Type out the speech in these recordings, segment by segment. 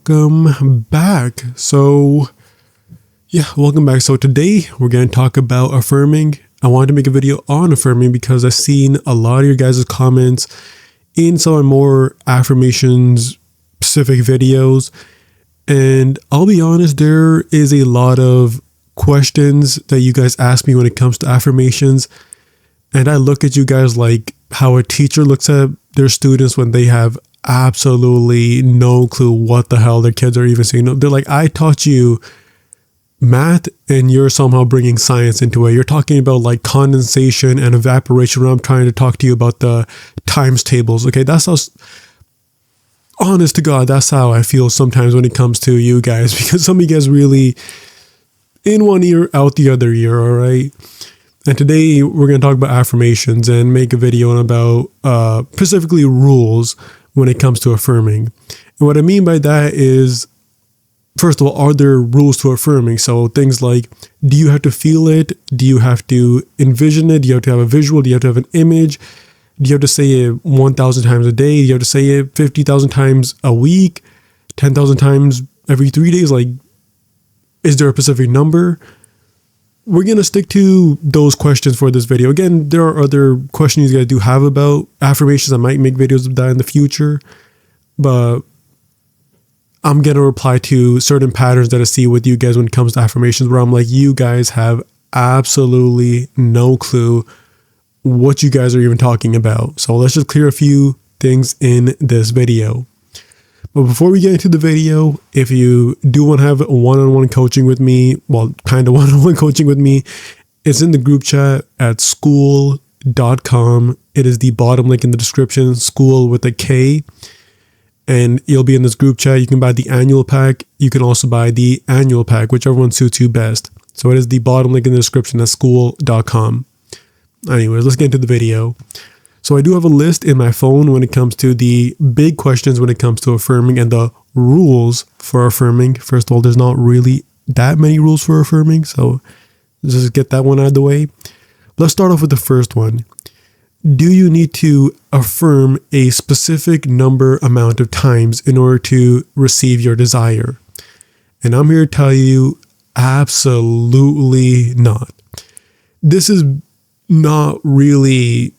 welcome back. Welcome back. So today we're going to talk about affirming. I wanted to make a video on affirming because I've seen a lot of your guys' comments in some of my more affirmations specific videos. And I'll be honest, there is a lot of questions that you guys ask me when it comes to affirmations. And I look at you guys like how a teacher looks at their students when they have absolutely no clue what the hell their kids are even saying. They're like, I taught you math and you're somehow bringing science into it. You're talking about like condensation and evaporation when I'm trying to talk to you about the times tables. Okay, that's how, honest to God, that's how I feel sometimes when it comes to you guys, because some of you guys really in one ear, out the other ear, all right? And today we're going to talk about affirmations and make a video about specifically rules when it comes to affirming. And what I mean by that is, first of all, are there rules to affirming? So things like, do you have to feel it? Do you have to envision it? Do you have to have a visual? Do you have to have an image? Do you have to say it 1,000 times a day? Do you have to say it 50,000 times a week? 10,000 times every 3 days? Like, is there a specific number? We're going to stick to those questions for this video. Again, there are other questions you guys do have about affirmations. I might make videos of that in the future, but I'm going to reply to certain patterns that I see with you guys when it comes to affirmations, where I'm like, you guys have absolutely no clue what you guys are even talking about. So let's just clear a few things in this video. But before we get into the video, if you do want to have one-on-one coaching with me, well, kind of one-on-one coaching with me, it's in the group chat at school.com. It is the bottom link in the description, school with a K. And you'll be in this group chat. You can buy the annual pack. You can also buy the annual pack, whichever one suits you best. So it is the bottom link in the description at school.com. Anyways, let's get into the video. So I do have a list in my phone when it comes to the big questions when it comes to affirming and the rules for affirming. First of all, there's not really that many rules for affirming, so let's just get that one out of the way. Let's start off with the first one. Do you need to affirm a specific amount of times in order to receive your desire? And I'm here to tell you, absolutely not. This is not really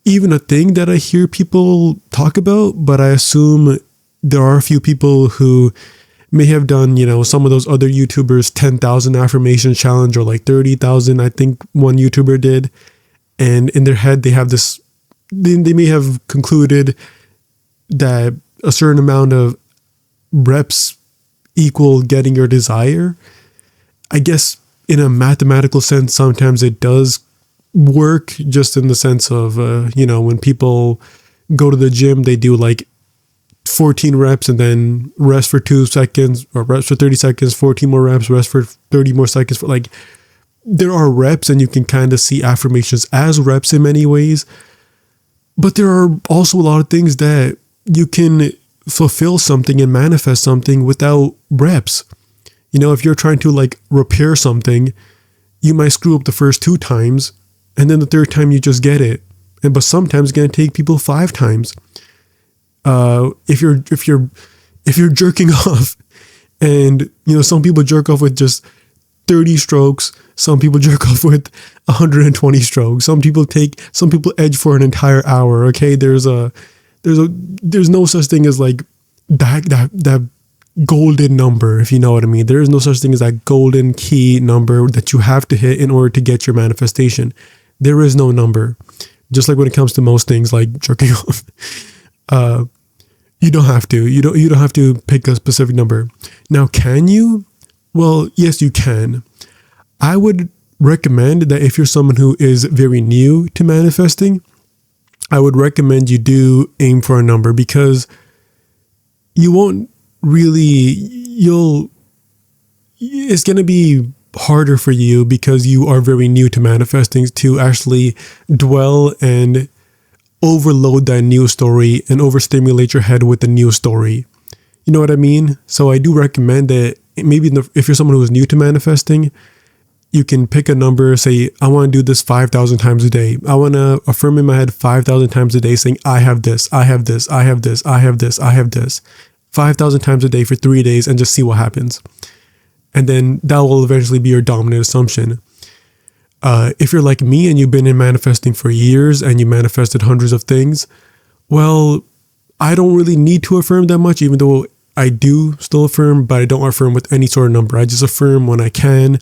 even a thing that I hear people talk about, but I assume there are a few people who may have done, some of those other YouTubers 10,000 affirmation challenge, or like 30,000. I think one YouTuber did. And in their head, they have this, they may have concluded that a certain amount of reps equal getting your desire. I guess in a mathematical sense, sometimes it does work, just in the sense of, when people go to the gym, they do like 14 reps and then rest for 2 seconds, or rest for 30 seconds, 14 more reps, rest for 30 more seconds. For like, there are reps, and you can kind of see affirmations as reps in many ways. But there are also a lot of things that you can fulfill something and manifest something without reps. If you're trying to like repair something, you might screw up the first 2 times, and then the third time you just get it. But sometimes it's going to take people 5 times. If you're jerking off, and some people jerk off with just 30 strokes, some people jerk off with 120 strokes. Some people edge for an entire hour. Okay, there's no such thing as like that golden number, if you know what I mean. There is no such thing as that golden key number that you have to hit in order to get your manifestation. There is no number. Just like when it comes to most things like jerking off, you don't have to. You don't have to pick a specific number. Now, can you? Well, yes, you can. I would recommend that if you're someone who is very new to manifesting, I would recommend you do aim for a number, because you won't really, it's going to be harder for you, because you are very new to manifesting, to actually dwell and overload that new story and overstimulate your head with the new story. You know what I mean? So I do recommend that maybe if you're someone who is new to manifesting, you can pick a number, say, I want to do this 5,000 times a day. I want to affirm in my head 5,000 times a day saying, I have this, I have this, I have this, I have this, I have this. 5,000 times a day for 3 days and just see what happens. And then that will eventually be your dominant assumption. If you're like me and you've been in manifesting for years and you manifested hundreds of things, well, I don't really need to affirm that much, even though I do still affirm, but I don't affirm with any sort of number. I just affirm when I can.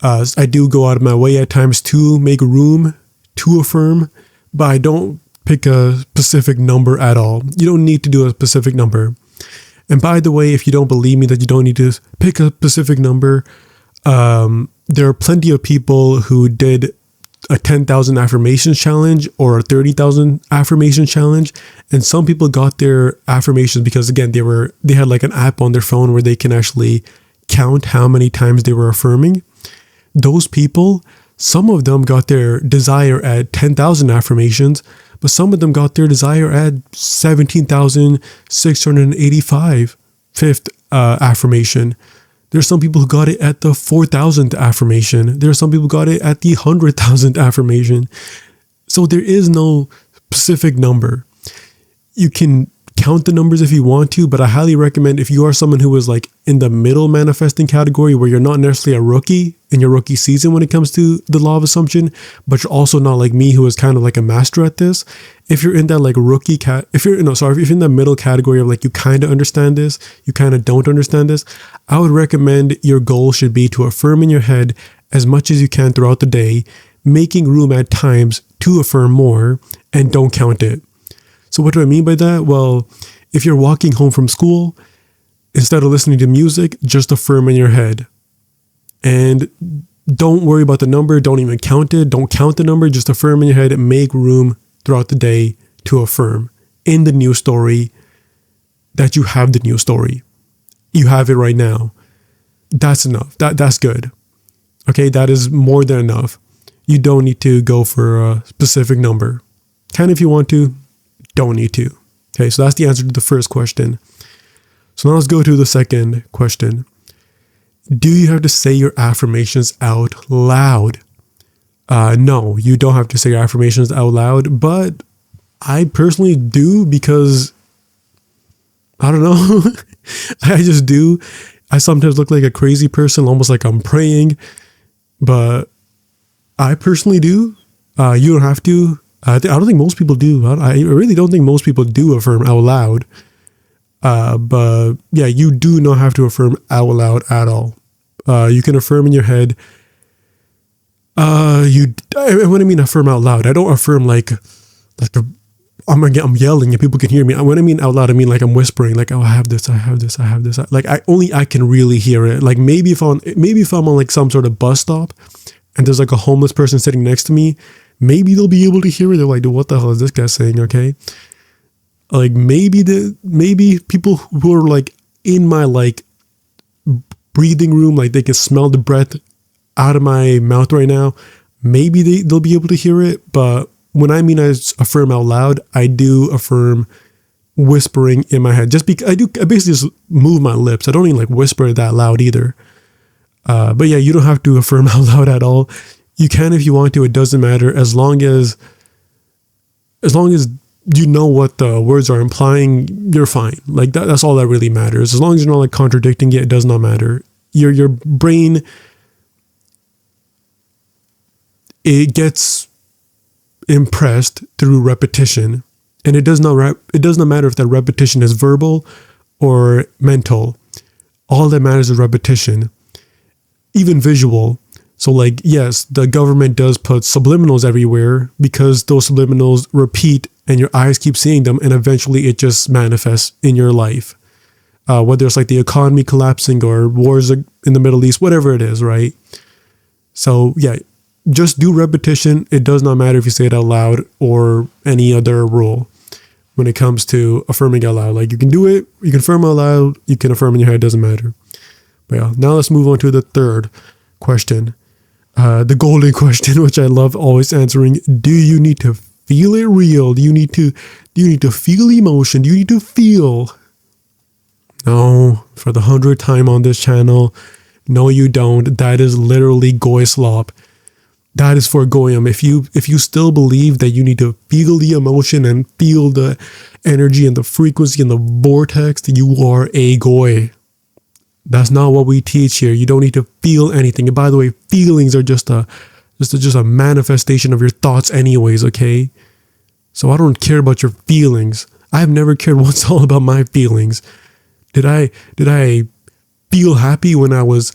I do go out of my way at times to make room to affirm, but I don't pick a specific number at all. You don't need to do a specific number. And by the way, if you don't believe me that you don't need to pick a specific number, there are plenty of people who did a 10,000 affirmations challenge or a 30,000 affirmation challenge. And some people got their affirmations because, again, they had like an app on their phone where they can actually count how many times they were affirming. Those people, some of them got their desire at 10,000 affirmations, but some of them got their desire at 17,685 fifth affirmation. There's some people who got it at the 4,000th affirmation. There are some people who got it at the 100,000th affirmation. So there is no specific number. You can count the numbers if you want to, but I highly recommend if you are someone who is like in the middle manifesting category where you're not necessarily a rookie in your rookie season when it comes to the law of assumption, but you're also not like me who is kind of like a master at this. If you're in that like if you're in the middle category of like you kind of understand this, you kind of don't understand this, I would recommend your goal should be to affirm in your head as much as you can throughout the day, making room at times to affirm more, and don't count it. So what do I mean by that? Well, if you're walking home from school, instead of listening to music, just affirm in your head. And don't worry about the number. Don't even count it. Don't count the number. Just affirm in your head and make room throughout the day to affirm in the news story that you have the news story. You have it right now. That's enough. That's good. Okay, that is more than enough. You don't need to go for a specific number. Can if you want to. Don't need to. Okay, so that's the answer to the first question. So now let's go to the second question. Do you have to say your affirmations out loud? No, you don't have to say your affirmations out loud, but I personally do because, I don't know, I just do. I sometimes look like a crazy person, almost like I'm praying, but I personally do. You don't have to. I don't think most people do. I really don't think most people do affirm out loud. But yeah, you do not have to affirm out loud at all. You can affirm in your head. When I mean affirm out loud, I don't affirm like I'm yelling and people can hear me. When I mean out loud, I mean like I'm whispering, like, oh, I have this. Like I can really hear it. Like maybe if I'm on like some sort of bus stop and there's like a homeless person sitting next to me, maybe they'll be able to hear it. They're like, what the hell is this guy saying? Okay. Like maybe people who are like in my like breathing room, like they can smell the breath out of my mouth right now. Maybe they'll be able to hear it. But when I mean I affirm out loud, I do affirm whispering in my head. Just because I basically just move my lips. I don't even like whisper that loud either. But yeah, you don't have to affirm out loud at all. You can if you want to. It doesn't matter as long as you know what the words are implying. You're fine. Like that's all that really matters. As long as you're not like contradicting it, it does not matter. Your brain, it gets impressed through repetition, and it does not matter if that repetition is verbal or mental. All that matters is repetition, even visual. So like, yes, the government does put subliminals everywhere because those subliminals repeat and your eyes keep seeing them, and eventually it just manifests in your life. Whether it's like the economy collapsing or wars in the Middle East, whatever it is, right? So yeah, just do repetition. It does not matter if you say it out loud or any other rule when it comes to affirming out loud. Like you can do it, you can affirm out loud, you can affirm in your head, it doesn't matter. But yeah, now let's move on to the third question. The golden question, which I love always answering. Do you need to feel it real? Do you need to feel emotion? Do you need to feel? No, for the 100th time on this channel, no, you don't. That is literally goy slop. that is for goyim. If you still believe that you need to feel the emotion and feel the energy and the frequency and the vortex, you are a goy. That's not what we teach here. You don't need to feel anything. And by the way, feelings are just a manifestation of your thoughts anyways, okay? So I don't care about your feelings. I've never cared what's all about my feelings. Did I feel happy when I was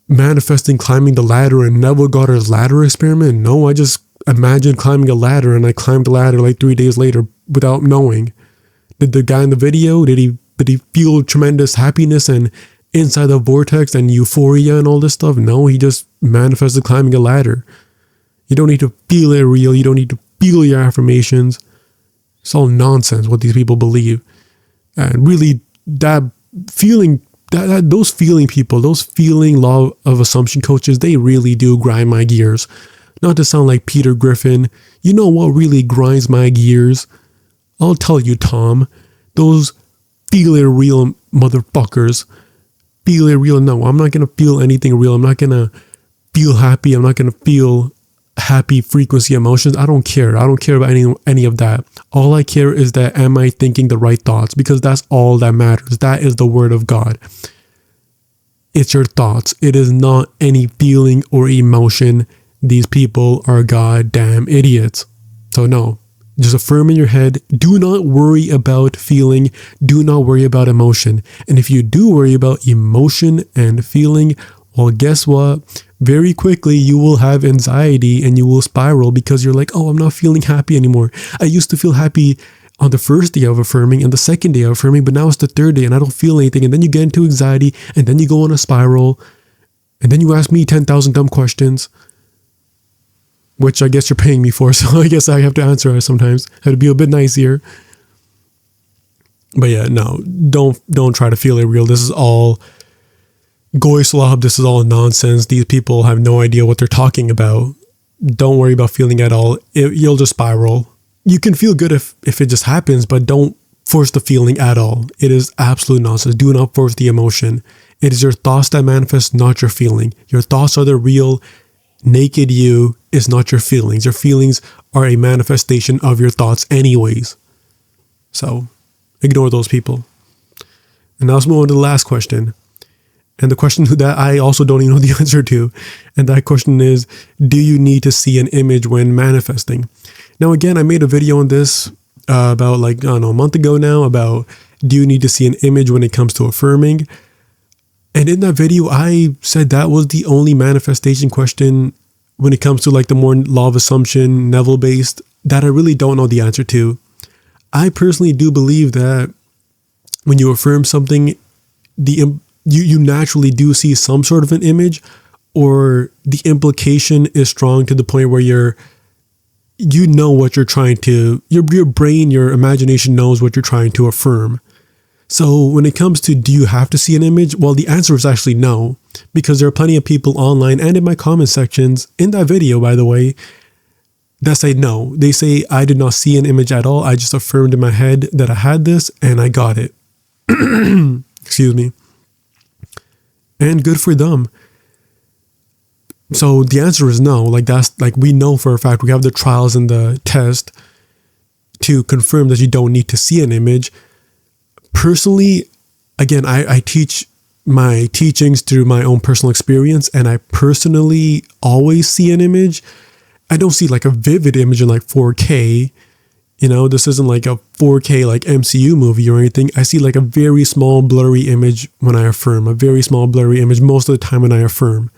manifesting climbing the ladder in Neville Goddard's ladder experiment? No, I just imagined climbing a ladder and I climbed the ladder like 3 days later without knowing. Did the guy in the video, did he feel tremendous happiness and inside the vortex and euphoria and all this stuff? No, he just manifested climbing a ladder. You don't need to feel it real. You don't need to feel your affirmations. It's all nonsense what these people believe. And really, that feeling, those feeling people, those feeling law of assumption coaches, they really do grind my gears. Not to sound like Peter Griffin. You know what really grinds my gears? I'll tell you, Tom. Those feel it real motherfuckers. Feel it real. No, I'm not going to feel anything real. I'm not going to feel happy. I'm not going to feel happy frequency emotions. I don't care. I don't care about any of that. All I care is that am I thinking the right thoughts? Because that's all that matters. That is the word of God. It's your thoughts. It is not any feeling or emotion. These people are goddamn idiots. So no, just affirm in your head. Do not worry about feeling. Do not worry about emotion. And if you do worry about emotion and feeling, well, guess what? Very quickly, you will have anxiety and you will spiral because you're like, oh, I'm not feeling happy anymore. I used to feel happy on the first day of affirming and the second day of affirming, but now it's the third day and I don't feel anything. And then you get into anxiety and then you go on a spiral and then you ask me 10,000 dumb questions, which I guess you're paying me for. So I guess I have to answer sometimes. I have to be a bit nicer. But yeah, no, don't try to feel it real. This is all Goy Slob, this is all nonsense. These people have no idea what they're talking about. Don't worry about feeling at all. You'll just spiral. You can feel good if it just happens, but don't force the feeling at all. It is absolute nonsense. Do not force the emotion. It is your thoughts that manifest, not your feeling. Your thoughts are the real, naked you. Is not your feelings. Your feelings are a manifestation of your thoughts anyways. So ignore those people. And now let's move on to the last question. And the question that I also don't even know the answer to. And that question is, do you need to see an image when manifesting? Now, again, I made a video on this about a month ago now about do you need to see an image when it comes to affirming? And in that video, I said that was the only manifestation question when it comes to the more law of assumption, Neville based, that I really don't know the answer to. I personally do believe that when you affirm something, you naturally do see some sort of an image, or the implication is strong to the point where you know what you're trying to, your brain, your imagination knows what you're trying to affirm. So when it comes to do you have to see an image? Well, the answer is actually no, because there are plenty of people online and in my comment sections, in that video, by the way, that say no. They say, I did not see an image at all. I just affirmed in my head that I had this and I got it. Excuse me. And good for them. So the answer is no. We know for a fact, we have the trials and the test to confirm that you don't need to see an image. Personally, again, I teach my teachings through my own personal experience, and I personally always see an image. I don't see a vivid image in 4K. This isn't a 4K MCU movie or anything. I see a very small blurry image when I affirm, a very small blurry image most of the time when I affirm.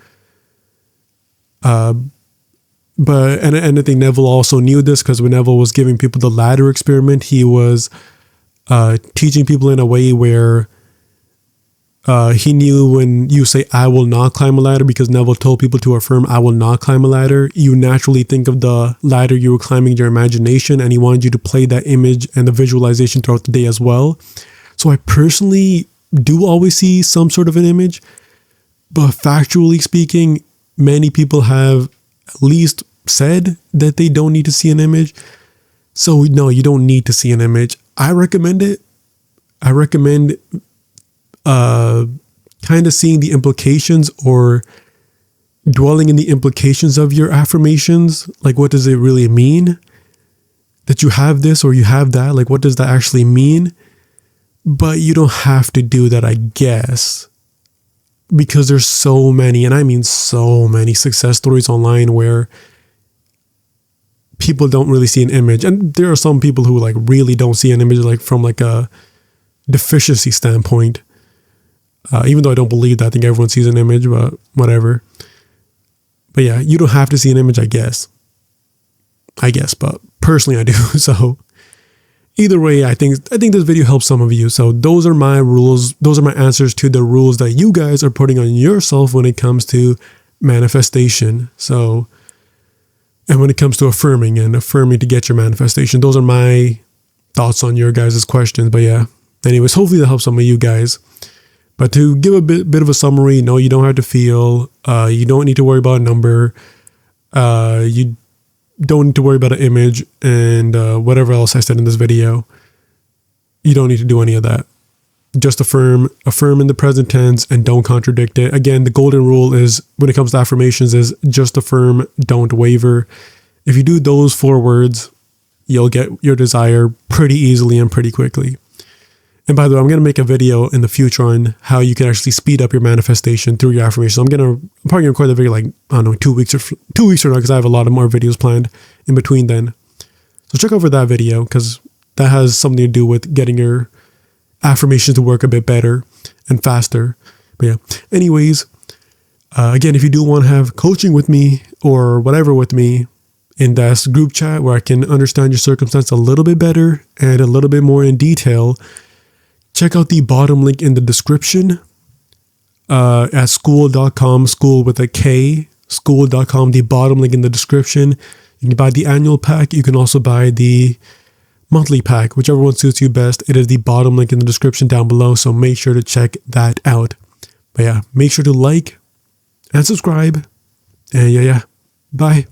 But I think Neville also knew this, because when Neville was giving people the ladder experiment, he was teaching people in a way where he knew when you say, I will not climb a ladder, because Neville told people to affirm, I will not climb a ladder. You naturally think of the ladder you were climbing in your imagination, and he wanted you to play that image and the visualization throughout the day as well. So I personally do always see some sort of an image, but factually speaking, many people have at least said that they don't need to see an image. So no, you don't need to see an image. I recommend it. I recommend kind of seeing the implications or dwelling in the implications of your affirmations. Like, what does it really mean that you have this or you have that? Like, what does that actually mean? But you don't have to do that, I guess, because there's so many, and I mean so many success stories online where people don't really see an image. And there are some people who like really don't see an image, like from like a deficiency standpoint. Even though I don't believe that, I think everyone sees an image, but whatever. But yeah, you don't have to see an image, I guess, but personally I do. So either way, I think this video helps some of you. So those are my rules. Those are my answers to the rules that you guys are putting on yourself when it comes to manifestation. So, and when it comes to affirming to get your manifestation, those are my thoughts on your guys' questions. But yeah, anyways, hopefully that helps some of you guys. But to give a bit of a summary, no, you don't have to feel, you don't need to worry about a number, you don't need to worry about an image, and whatever else I said in this video. You don't need to do any of that. Just affirm in the present tense, and don't contradict it. Again, the golden rule is, when it comes to affirmations, is just affirm, don't waver. If you do those 4 words, you'll get your desire pretty easily and pretty quickly. And by the way, I'm going to make a video in the future on how you can actually speed up your manifestation through your affirmation. I'm probably going to record the video like, I don't know, 2 weeks from now, because I have a lot of more videos planned in between then. So check over that video, because that has something to do with getting your affirmations to work a bit better and faster. But yeah, anyways, again, if you do want to have coaching with me or whatever with me in this group chat where I can understand your circumstance a little bit better and a little bit more in detail, check out the bottom link in the description at school.com, school with a K, school.com, the bottom link in the description. You can buy the annual pack. You can also buy the monthly pack, whichever one suits you best. It is the bottom link in the description down below, so make sure to check that out. But yeah, make sure to like and subscribe. And yeah, bye.